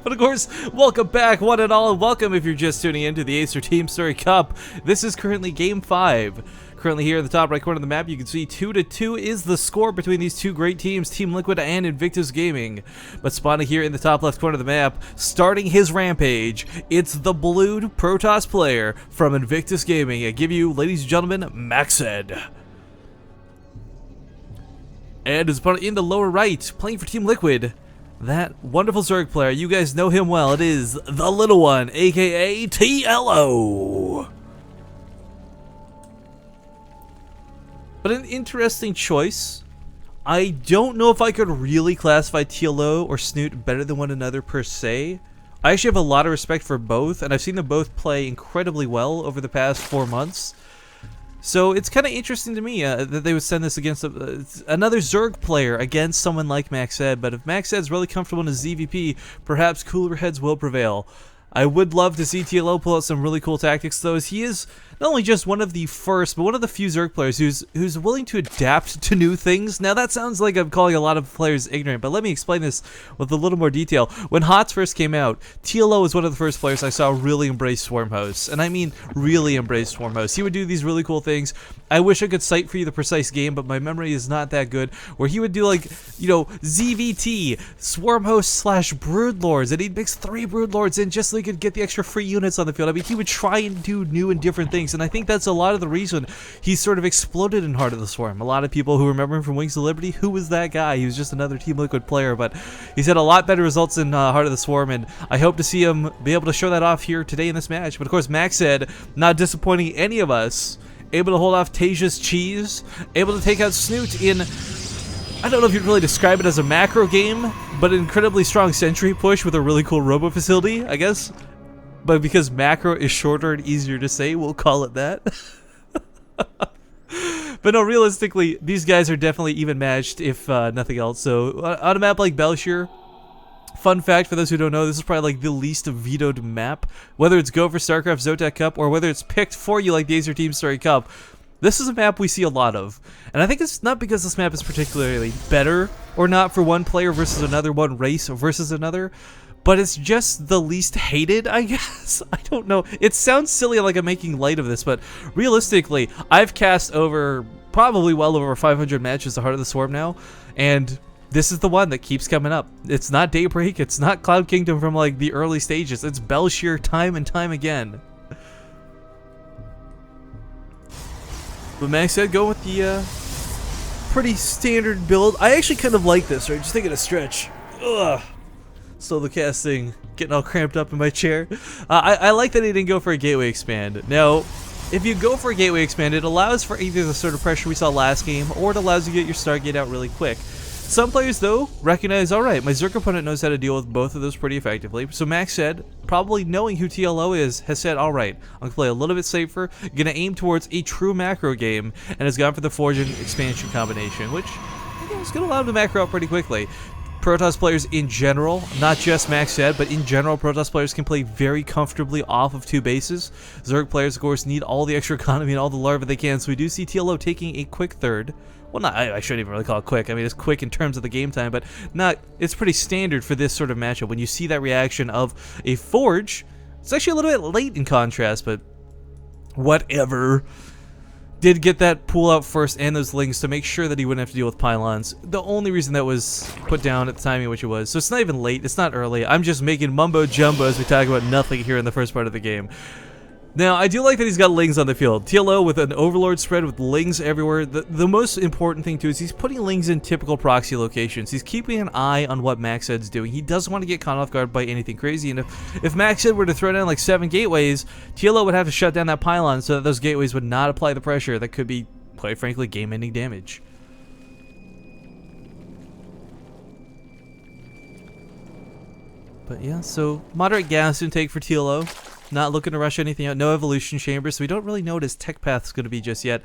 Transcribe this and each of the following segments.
But of course, welcome back, one and all, and welcome if you're just tuning in to the Acer Teamstory Cup. This is currently Game 5. Currently here in the top right corner of the map, you can see 2-2 is the score between these two great teams, Team Liquid and Invictus Gaming. But spawning here in the top left corner of the map, starting his rampage, it's the blue Protoss player from Invictus Gaming. I give you, ladies and gentlemen, MacSed. And his opponent in the lower right, playing for Team Liquid, that wonderful Zerg player. You guys know him well. It is the little one, aka TLO. But an interesting choice. I don't know if I could really classify TLO or Snoot better than one another per se. I actually have a lot of respect for both, and I've seen them both play incredibly well over the past 4 months. So it's kind of interesting to me that they would send this against another Zerg player against someone like MacSed. But if MacSed's really comfortable in his ZVP, perhaps cooler heads will prevail. I would love to see TLO pull out some really cool tactics, though, as he is not only just one of the first, but one of the few Zerg players who's willing to adapt to new things. Now, that sounds like I'm calling a lot of players ignorant, but let me explain this with a little more detail. When HOTS first came out, TLO was one of the first players I saw really embrace Swarm hosts, and I mean really embrace Swarm hosts. He would do these really cool things. I wish I could cite for you the precise game, but my memory is not that good, where he would do, like, you know, ZVT, Swarm hosts / Broodlords, and he'd mix 3 Broodlords in just so he could get the extra free units on the field. I mean, he would try and do new and different things, and I think that's a lot of the reason he's sort of exploded in Heart of the Swarm. A lot of people who remember him from Wings of Liberty, who was that guy? He was just another Team Liquid player, but he's had a lot better results in Heart of the Swarm, and I hope to see him be able to show that off here today in this match. But of course, MacSed, not disappointing any of us, able to hold off Tasia's cheese, able to take out Snoot in, I don't know if you'd really describe it as a macro game, but an incredibly strong sentry push with a really cool robo facility, I guess. But because macro is shorter and easier to say, we'll call it that. But no, realistically, these guys are definitely even matched, if nothing else. So on a map like Belshire, fun fact for those who don't know, this is probably like the least vetoed map. Whether it's Go for StarCraft Zotac Cup or whether it's picked for you like the Acer Teamstory Cup, this is a map we see a lot of. And I think it's not because this map is particularly better or not for one player versus another, one race versus another, but it's just the least hated, I guess. I don't know. It sounds silly like I'm making light of this, but realistically, I've cast over probably well over 500 matches to Heart of the Swarm now, and this is the one that keeps coming up. It's not Daybreak, it's not Cloud Kingdom from like the early stages, it's Belshire time and time again. But MacSed, go with the pretty standard build. I actually kind of like this, right? Just taking a stretch. Ugh. Solo casting, getting all cramped up in my chair. I like that he didn't go for a gateway expand. Now, if you go for a gateway expand, it allows for either the sort of pressure we saw last game, or it allows you to get your Stargate out really quick. Some players, though, recognize, alright, my Zerg opponent knows how to deal with both of those pretty effectively. So MacSed, probably knowing who TLO is, has said, alright, I'm going to play a little bit safer, going to aim towards a true macro game, and has gone for the Forge and expansion combination, which is going to allow him to macro out pretty quickly. Protoss players in general, not just MacSed, but in general, Protoss players can play very comfortably off of 2 bases. Zerg players, of course, need all the extra economy and all the larvae they can, so we do see TLO taking a quick third. Well, not, I shouldn't even really call it quick. I mean, it's quick in terms of the game time, but not. It's pretty standard for this sort of matchup. When you see that reaction of a Forge, it's actually a little bit late in contrast, but whatever. Did get that pool out first and those lings to make sure that he wouldn't have to deal with pylons. The only reason that was put down at the timing which it was. So it's not even late, it's not early. I'm just making mumbo jumbo as we talk about nothing here in the first part of the game. Now, I do like that he's got lings on the field. TLO with an Overlord spread with lings everywhere. The most important thing, too, is he's putting lings in typical proxy locations. He's keeping an eye on what MacSed's doing. He doesn't want to get caught off guard by anything crazy. And if MacSed were to throw down like 7 gateways, TLO would have to shut down that pylon so that those gateways would not apply the pressure that could be, quite frankly, game-ending damage. But yeah, so moderate gas intake for TLO. Not looking to rush anything out. No evolution chambers, so we don't really know what his tech path is going to be just yet.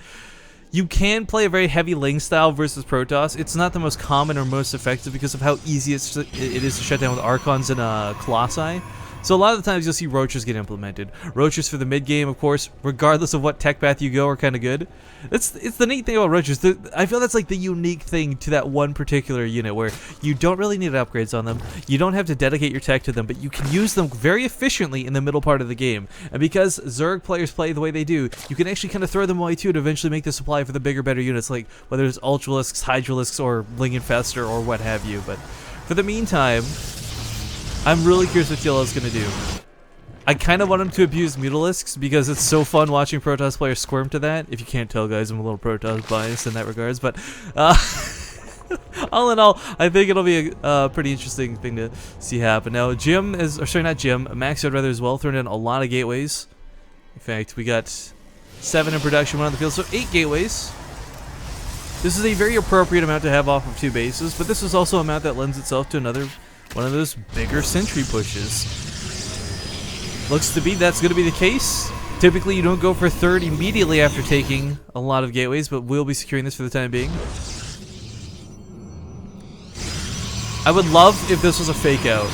You can play a very heavy Ling style versus Protoss. It's not the most common or most effective because of how easy it is to shut down with Archons and Colossi. So a lot of the times you'll see roaches get implemented. Roaches for the mid game, of course, regardless of what tech path you go, are kind of good. It's the neat thing about roaches. I feel that's like the unique thing to that one particular unit where you don't really need upgrades on them. You don't have to dedicate your tech to them, but you can use them very efficiently in the middle part of the game. And because Zerg players play the way they do, you can actually kind of throw them away too to eventually make the supply for the bigger, better units, like whether it's Ultralisks, Hydralisks, or Ling Infestor, or what have you. But for the meantime, I'm really curious what TLO is going to do. I kind of want him to abuse Mutalisks because it's so fun watching Protoss players squirm to that. If you can't tell, guys, I'm a little Protoss biased in that regards. But all in all, I think it'll be a pretty interesting thing to see happen. Now, Jim is, or sorry, not Jim, MacSed rather as well, throwing in a lot of gateways. In fact, we got 7 in production, 1 on the field, so 8 gateways. This is a very appropriate amount to have off of 2 bases, but this is also an amount that lends itself to another one of those bigger sentry pushes. Looks to be that's going to be the case. Typically, you don't go for third immediately after taking a lot of gateways, but we'll be securing this for the time being. I would love if this was a fake out.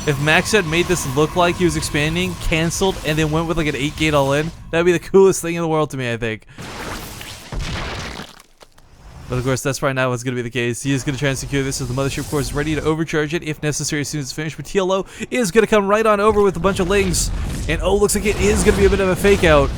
If MacSed made this look like he was expanding, canceled, and then went with like an 8-gate all-in, that'd be the coolest thing in the world to me, I think. But of course, that's probably not what's going to be the case. He is going to try and secure this as the mothership core is ready to overcharge it if necessary as soon as it's finished. But TLO is going to come right on over with a bunch of Lings. And oh, looks like it is going to be a bit of a fake out.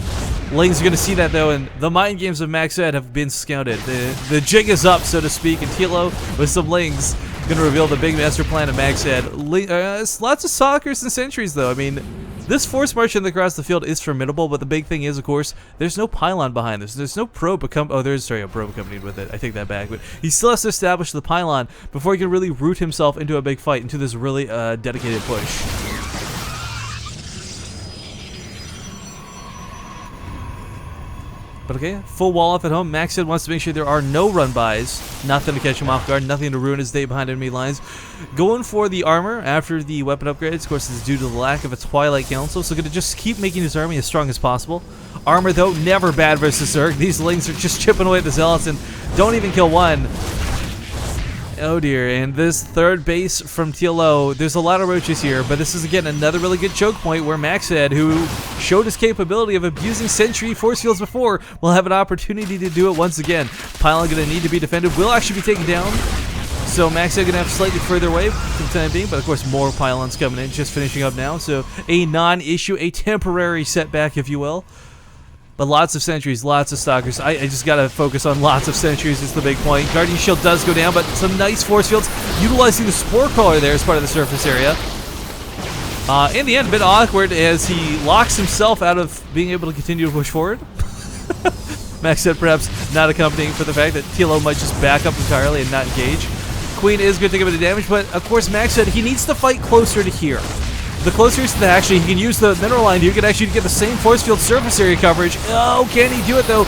Lings are going to see that though, and the mind games of MacSed have been scouted. The jig is up, so to speak, and TLO with some Lings going to reveal the big master plan of MacSed. Lots of Stalkers and Sentries though. I mean, this force marching across the field is formidable, but the big thing is, of course, there's no pylon behind this. There's no probe a probe accompanied with it. I take that back, but he still has to establish the pylon before he can really root himself into a big fight, into this really dedicated push. But okay, full wall off at home. MacSed wants to make sure there are no run-bys. Nothing to catch him off guard. Nothing to ruin his day behind enemy lines. Going for the armor after the weapon upgrades. Of course, this is due to the lack of a Twilight Council. So going to just keep making his army as strong as possible. Armor, though, never bad versus Zerg. These Lings are just chipping away at the Zealots and don't even kill one. Oh dear, and this third base from TLO, there's a lot of roaches here, but this is again another really good choke point where MacSed, who showed his capability of abusing sentry force fields before, will have an opportunity to do it once again. Pylon going to need to be defended, will actually be taken down, so MacSed going to have slightly further away for the time being, but of course more pylons coming in, just finishing up now, so a non-issue, a temporary setback if you will. But lots of sentries, lots of stalkers. I just gotta focus on lots of sentries is the big point. Guardian Shield does go down, but some nice force fields utilizing the Spore Crawler there as part of the surface area. In the end, a bit awkward as he locks himself out of being able to continue to push forward. MacSed perhaps not accompanying for the fact that TLO might just back up entirely and not engage. Queen is going to take a bit of damage, but of course MacSed, he needs to fight closer to here. The closer he is to that, actually, he can use the mineral line. You can actually get the same force field surface area coverage. Oh, can he do it, though?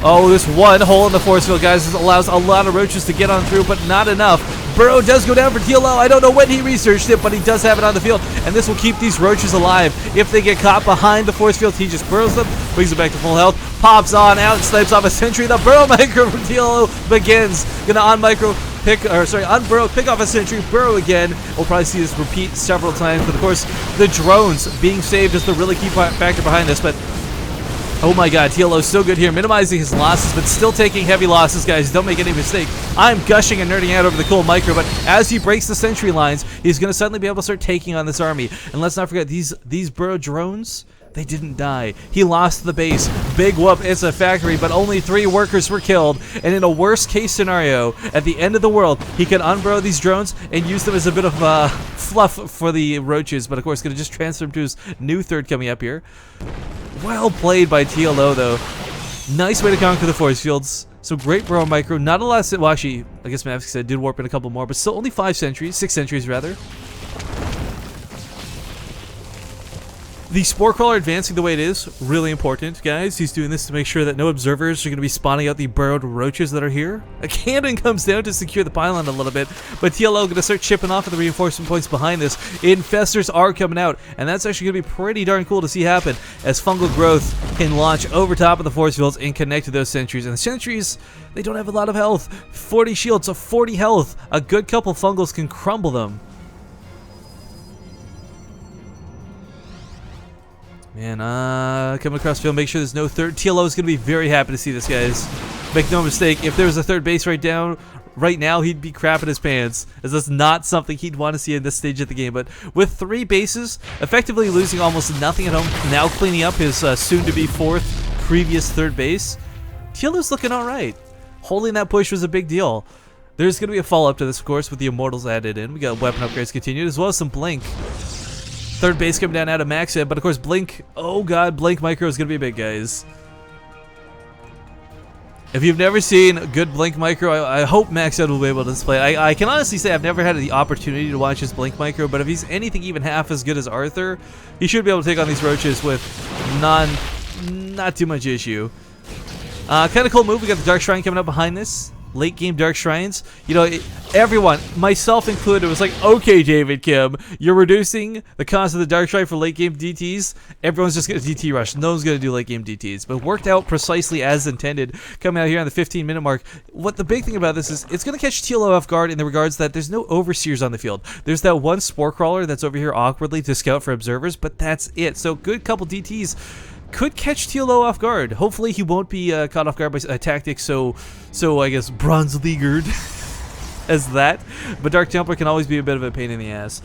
Oh, this one hole in the force field, guys, allows a lot of roaches to get on through, but not enough. Burrow does go down for TLO. I don't know when he researched it, but he does have it on the field, and this will keep these roaches alive. If they get caught behind the force field, he just burrows them, brings them back to full health, pops on out, and snipes off a sentry. The burrow micro from TLO begins. Gonna on-micro on-burrow, pick off a sentry, burrow again. We'll probably see this repeat several times, but of course, the drones being saved is the really key factor behind this, but oh my god, TLO's so good here, minimizing his losses, but still taking heavy losses, guys. Don't make any mistake. I'm gushing and nerding out over the cool micro, but as he breaks the sentry lines, he's going to suddenly be able to start taking on this army. And let's not forget, these burrow drones, they didn't die. He lost the base. Big whoop, it's a factory, but only 3 workers were killed. And in a worst case scenario, at the end of the world, he can unburrow these drones and use them as a bit of fluff for the roaches. But of course, going to just transfer him to his new third coming up here. Well played by TLO, though. Nice way to conquer the force fields. So great burrow micro. Not a lot of... Well, actually, I guess MacSed did warp in a couple more, but still only 6 sentries, rather. The Spore Crawler advancing the way it is, really important, guys. He's doing this to make sure that no observers are going to be spawning out the burrowed roaches that are here. A cannon comes down to secure the pylon a little bit, but TLO going to start chipping off of the reinforcement points behind this. Infestors are coming out, and that's actually going to be pretty darn cool to see happen, as fungal growth can launch over top of the force fields and connect to those sentries. And the sentries, they don't have a lot of health. 40 shields, so 40 health. A good couple fungals can crumble them. Man, coming across field, make sure there's no third. TLO is going to be very happy to see this, guys. Make no mistake, if there was a third base right now, he'd be crapping his pants, as that's not something he'd want to see in this stage of the game. But with 3 bases, effectively losing almost nothing at home, now cleaning up his soon-to-be 4th previous third base, TLO's looking all right. Holding that push was a big deal. There's going to be a follow-up to this, of course, with the Immortals added in. We got weapon upgrades continued, as well as some Blink. Third base coming down out of MacSed, but of course Blink, oh god, Blink Micro is going to be big, guys. If you've never seen good Blink Micro, I hope MacSed will be able to display it. I can honestly say I've never had the opportunity to watch his Blink Micro, but if he's anything even half as good as Arthur, he should be able to take on these roaches with not too much issue. Kind of cool move. We got the Dark Shrine coming up behind this. Late game Dark Shrines. You know, everyone, myself included, was like, okay, David Kim, you're reducing the cost of the Dark Shrine for late game DTs. Everyone's just going to DT rush. No one's going to do late game DTs. But worked out precisely as intended. Coming out here on the 15-minute mark. What the big thing about this is, it's going to catch TLO off guard in the regards that there's no overseers on the field. There's that one Spore Crawler that's over here awkwardly to scout for observers, but that's it. So good couple DTs. Could catch TLO off guard. Hopefully he won't be caught off guard by a tactic so I guess bronze leaguered as that. But Dark Templar can always be a bit of a pain in the ass.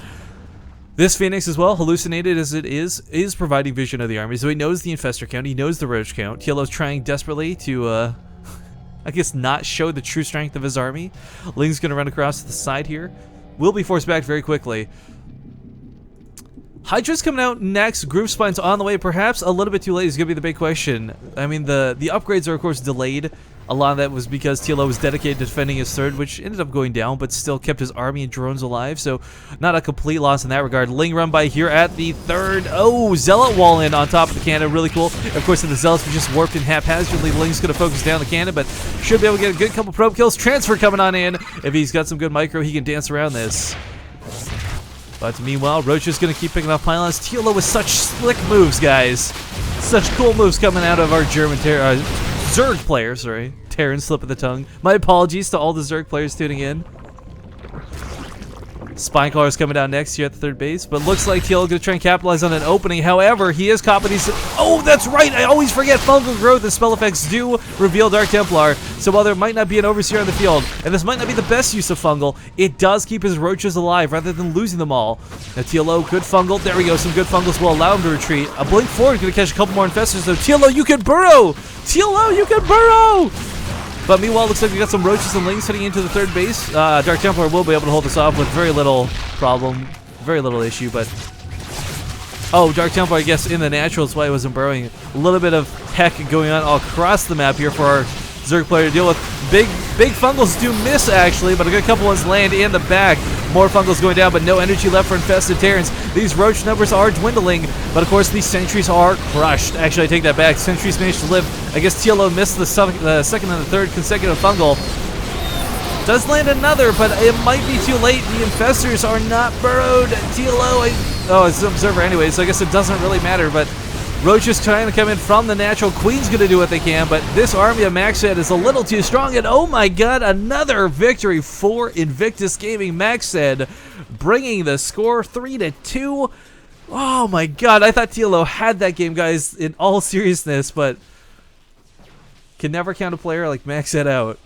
This Phoenix as well, hallucinated as it is providing vision of the army. So he knows the infestor count, he knows the roach count. TLO's trying desperately to I guess not show the true strength of his army. Ling's gonna run across to the side here. Will be forced back very quickly. Hydra's coming out next. Groove Spine's on the way. Perhaps a little bit too late is going to be the big question. I mean, the upgrades are, of course, delayed. A lot of that was because TLO was dedicated to defending his third, which ended up going down, but still kept his army and drones alive. So, not a complete loss in that regard. Ling run by here at the third. Oh, Zealot wall in on top of the cannon. Really cool. Of course, if the Zealots were just warped in haphazardly, Ling's going to focus down the cannon, but should be able to get a good couple probe kills. Transfer coming on in. If he's got some good micro, he can dance around this. But meanwhile, Roach is going to keep picking off pylons. TLO with such slick moves, guys. Such cool moves coming out of our German Zerg players, sorry. Terran slip of the tongue. My apologies to all the Zerg players tuning in. Spinecrawler is coming down next here at the third base, but looks like TLO going to try and capitalize on an opening. However, he is caught, but he's... Oh, that's right! I always forget fungal growth and spell effects do reveal Dark Templar. So while there might not be an overseer on the field, and this might not be the best use of fungal, it does keep his roaches alive rather than losing them all. Now TLO, good fungal. There we go. Some good fungals will allow him to retreat. A blink forward going to catch a couple more infestors, though. TLO, you can burrow! TLO, you can burrow! But meanwhile, looks like we got some roaches and lings heading into the third base. Dark Templar will be able to hold this off with very little problem, very little issue, but... Oh, Dark Templar, I guess, in the natural, that's why I wasn't burrowing. A little bit of heck going on all across the map here for our Zerg player to deal with. Big fungals do miss, actually, but a good couple ones land in the back. More fungals going down, but no energy left for infested Terrans. These roach numbers are dwindling, but of course these sentries are crushed. Actually, I take that back. Sentries managed to live. I guess TLO missed the second and the third consecutive fungal. Does land another, but it might be too late. The infestors are not burrowed. TLO, oh, it's an observer anyway, so I guess it doesn't really matter, but Roach is trying to come in from the natural. Queen's going to do what they can, but this army of MacSed is a little too strong, and oh my god, another victory for Invictus Gaming. MacSed bringing the score 3-2. Oh my god, I thought TLO had that game, guys, in all seriousness, but can never count a player like MacSed out.